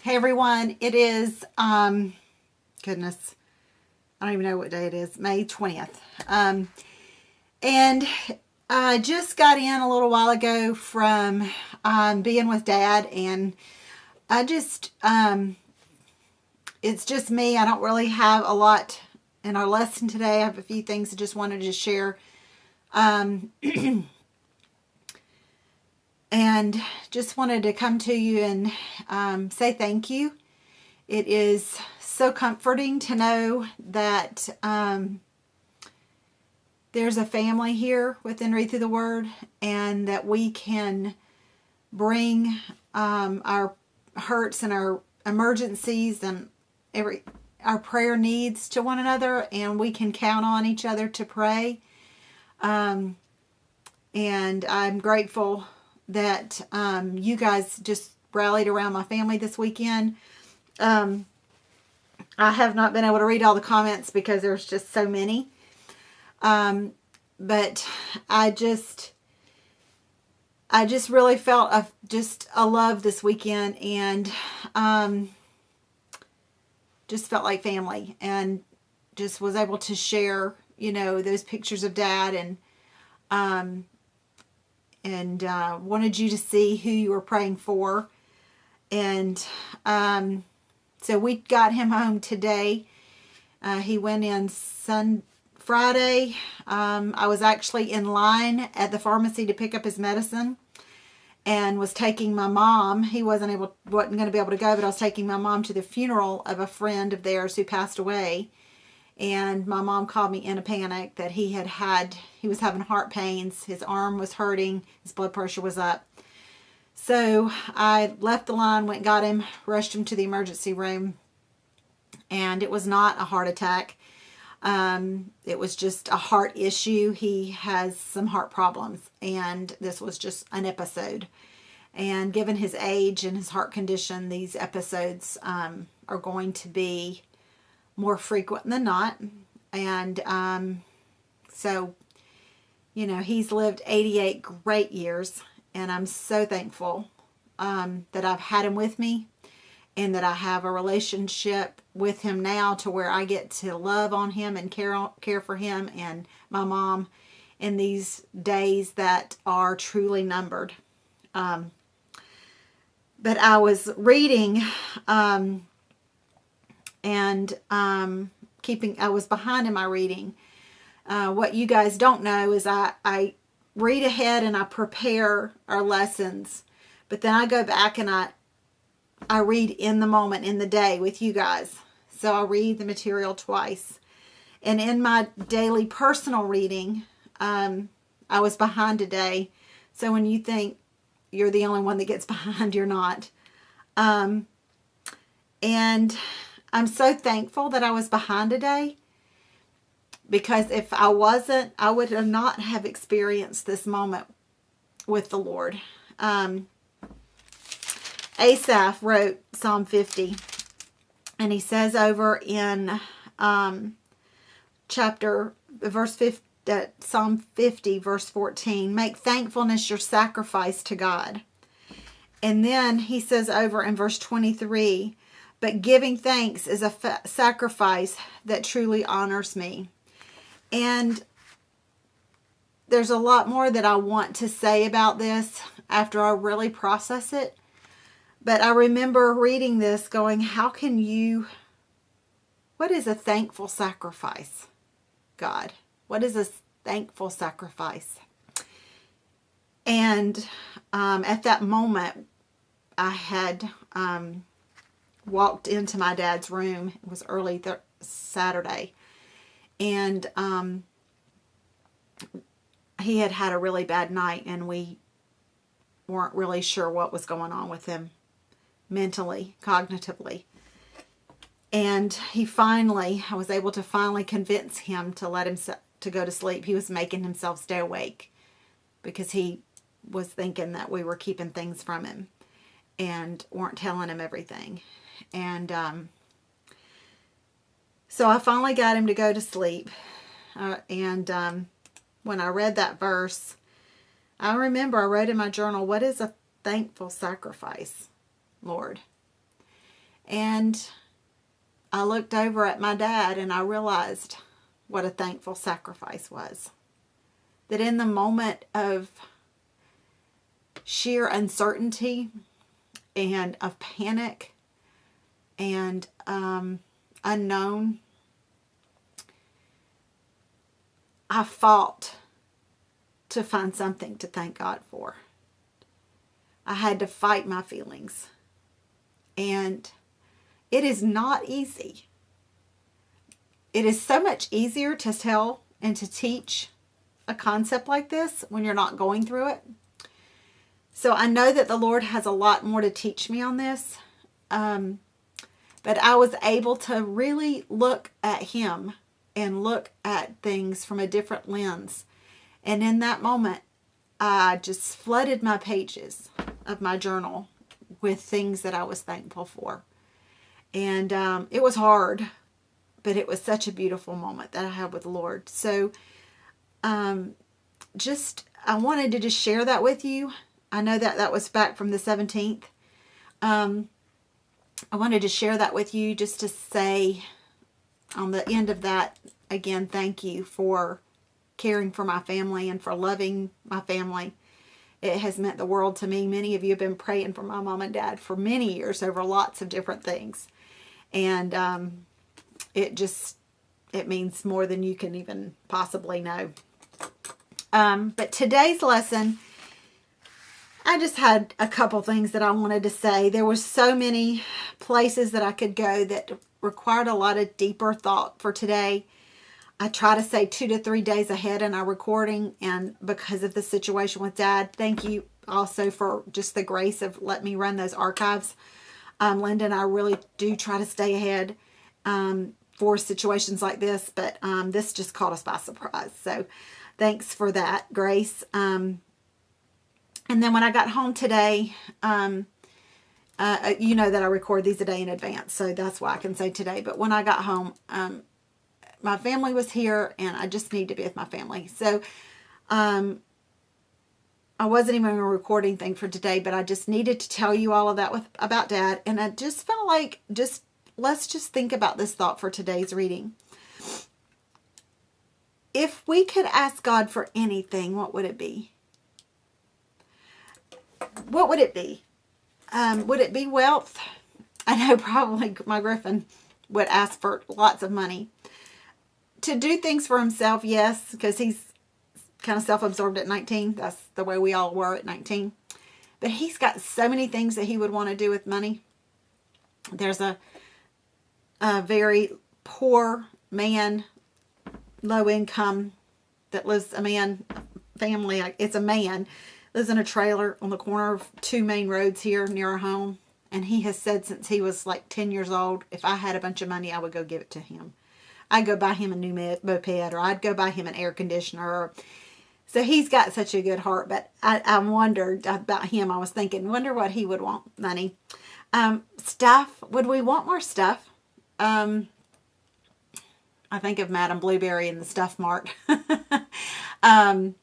Hey everyone, it is, goodness, I don't even know what day it is, May 20th. And I just got in a little while ago from being with Dad, and I just, it's just me. I don't really have a lot in our lesson today. I have a few things I just wanted to share. And just wanted to come to you and say thank you. It is so comforting to know that there's a family here within Read Through the Word, and that we can bring our hurts and our emergencies and our prayer needs to one another, and we can count on each other to pray. And I'm grateful that you guys just rallied around my family this weekend. I have not been able to read all the comments because there's just so many. But I just really felt a love this weekend, and just felt like family, and just was able to share, those pictures of Dad, and wanted you to see who you were praying for. And so we got him home today. He went in Friday. I was actually in line at the pharmacy to pick up his medicine, and was taking my mom. He wasn't going to be able to go, but I was taking my mom to the funeral of a friend of theirs who passed away. And my mom called me in a panic that he was having heart pains. His arm was hurting. His blood pressure was up. So I left the line, went, got him, rushed him to the emergency room. And it was not a heart attack. It was just a heart issue. He has some heart problems, and this was just an episode. And given his age and his heart condition, these episodes are going to be more frequent than not. And so, he's lived 88 great years, and I'm so thankful that I've had him with me, and that I have a relationship with him now to where I get to love on him and care for him and my mom in these days that are truly numbered. But I was reading, I was behind in my reading. What you guys don't know is I read ahead and I prepare our lessons, but then I go back and I read in the moment, in the day with you guys. So I read the material twice. And in my daily personal reading, I was behind today. So when you think you're the only one that gets behind, you're not. And I'm so thankful that I was behind today, because if I wasn't, I would not have experienced this moment with the Lord. Asaph wrote Psalm 50, and he says over in Psalm 50, verse 14, make thankfulness your sacrifice to God. And then he says over in verse 23, but giving thanks is a sacrifice that truly honors me. And there's a lot more that I want to say about this after I really process it. But I remember reading this going, what is a thankful sacrifice, God? What is a thankful sacrifice? And at that moment, I had walked into my dad's room. It was early Saturday. And he had a really bad night, and we weren't really sure what was going on with him mentally, cognitively. And I was able to finally convince him to let him to go to sleep. He was making himself stay awake because he was thinking that we were keeping things from him and weren't telling him everything. And so I finally got him to go to sleep. And when I read that verse, I remember I wrote in my journal, what is a thankful sacrifice, Lord? And I looked over at my dad and I realized what a thankful sacrifice was. That in the moment of sheer uncertainty and of panic and unknown, I fought to find something to thank God for. I had to fight my feelings. And it is not easy. It is so much easier to tell and to teach a concept like this when you're not going through it. So I know that the Lord has a lot more to teach me on this. But I was able to really look at Him and look at things from a different lens. And in that moment, I just flooded my pages of my journal with things that I was thankful for. And it was hard, but it was such a beautiful moment that I had with the Lord. So I wanted to just share that with you. I know that was back from the 17th. I wanted to share that with you just to say on the end of that, again, thank you for caring for my family and for loving my family. It has meant the world to me. Many of you have been praying for my mom and dad for many years over lots of different things. And it means more than you can even possibly know. But today's lesson, I just had a couple things that I wanted to say. There were so many places that I could go that required a lot of deeper thought for today. I try to say 2 to 3 days ahead in our recording, and because of the situation with Dad, thank you also for just the grace of letting me run those archives. Linda and I really do try to stay ahead for situations like this, but this just caught us by surprise. So thanks for that, Grace. And then when I got home today, you know that I record these a day in advance, so that's why I can say today. But when I got home, my family was here, and I just need to be with my family. So I wasn't even a recording thing for today, but I just needed to tell you all of that about Dad. And I just felt like let's just think about this thought for today's reading. If we could ask God for anything, what would it be? What would it be? Would it be wealth? I know probably my Griffin would ask for lots of money. To do things for himself, yes, because he's kind of self-absorbed at 19. That's the way we all were at 19. But he's got so many things that he would want to do with money. There's a very poor man, low income, that lives, family, it's a man, lives in a trailer on the corner of 2 main roads here near our home. And he has said since he was like 10 years old, if I had a bunch of money, I would go give it to him. I'd go buy him a new moped, or I'd go buy him an air conditioner. So he's got such a good heart. But I wondered about him. I was thinking, wonder what he would want money. Stuff. Would we want more stuff? I think of Madame Blueberry and the Stuff Mart. The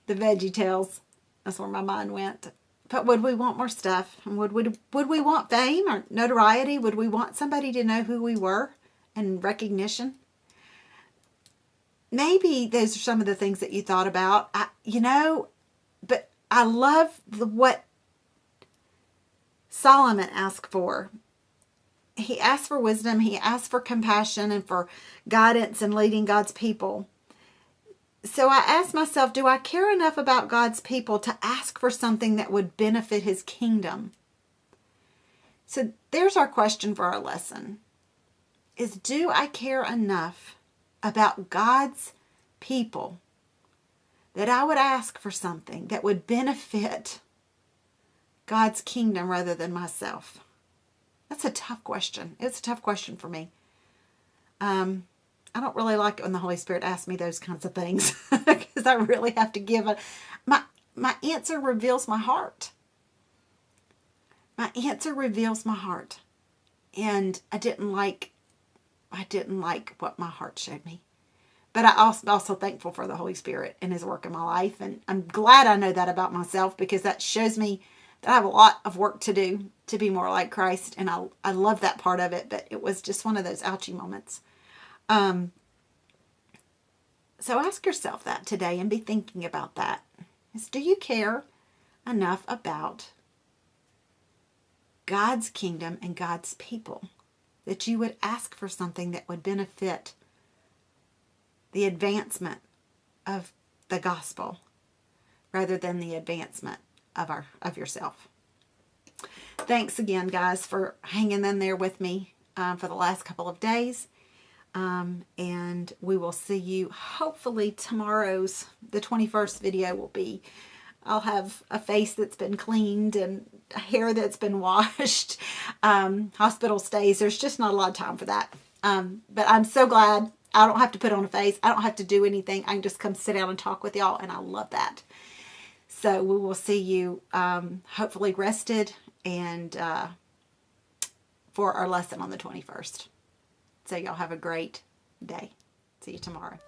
Veggie Tales. That's where my mind went. But would we want more stuff? And would we want fame or notoriety? Would we want somebody to know who we were and recognition? Maybe those are some of the things that you thought about. But I love what Solomon asked for. He asked for wisdom. He asked for compassion and for guidance and leading God's people. So I asked myself, do I care enough about God's people to ask for something that would benefit His kingdom? So there's our question for our lesson. Is, do I care enough about God's people that I would ask for something that would benefit God's kingdom rather than myself? That's a tough question. It's a tough question for me. I don't really like it when the Holy Spirit asks me those kinds of things because I really have to give my answer reveals my heart. My answer reveals my heart. And I didn't like what my heart showed me. But I also thankful for the Holy Spirit and His work in my life. And I'm glad I know that about myself, because that shows me that I have a lot of work to do to be more like Christ. And I love that part of it. But it was just one of those ouchy moments. So ask yourself that today and be thinking about that. Do you care enough about God's kingdom and God's people that you would ask for something that would benefit the advancement of the gospel rather than the advancement of yourself? Thanks again, guys, for hanging in there with me for the last couple of days. And we will see you hopefully tomorrow's, the 21st video will be, I'll have a face that's been cleaned and hair that's been washed, hospital stays. There's just not a lot of time for that. But I'm so glad I don't have to put on a face. I don't have to do anything. I can just come sit down and talk with y'all, and I love that. So we will see you hopefully rested and for our lesson on the 21st. So y'all have a great day. See you tomorrow.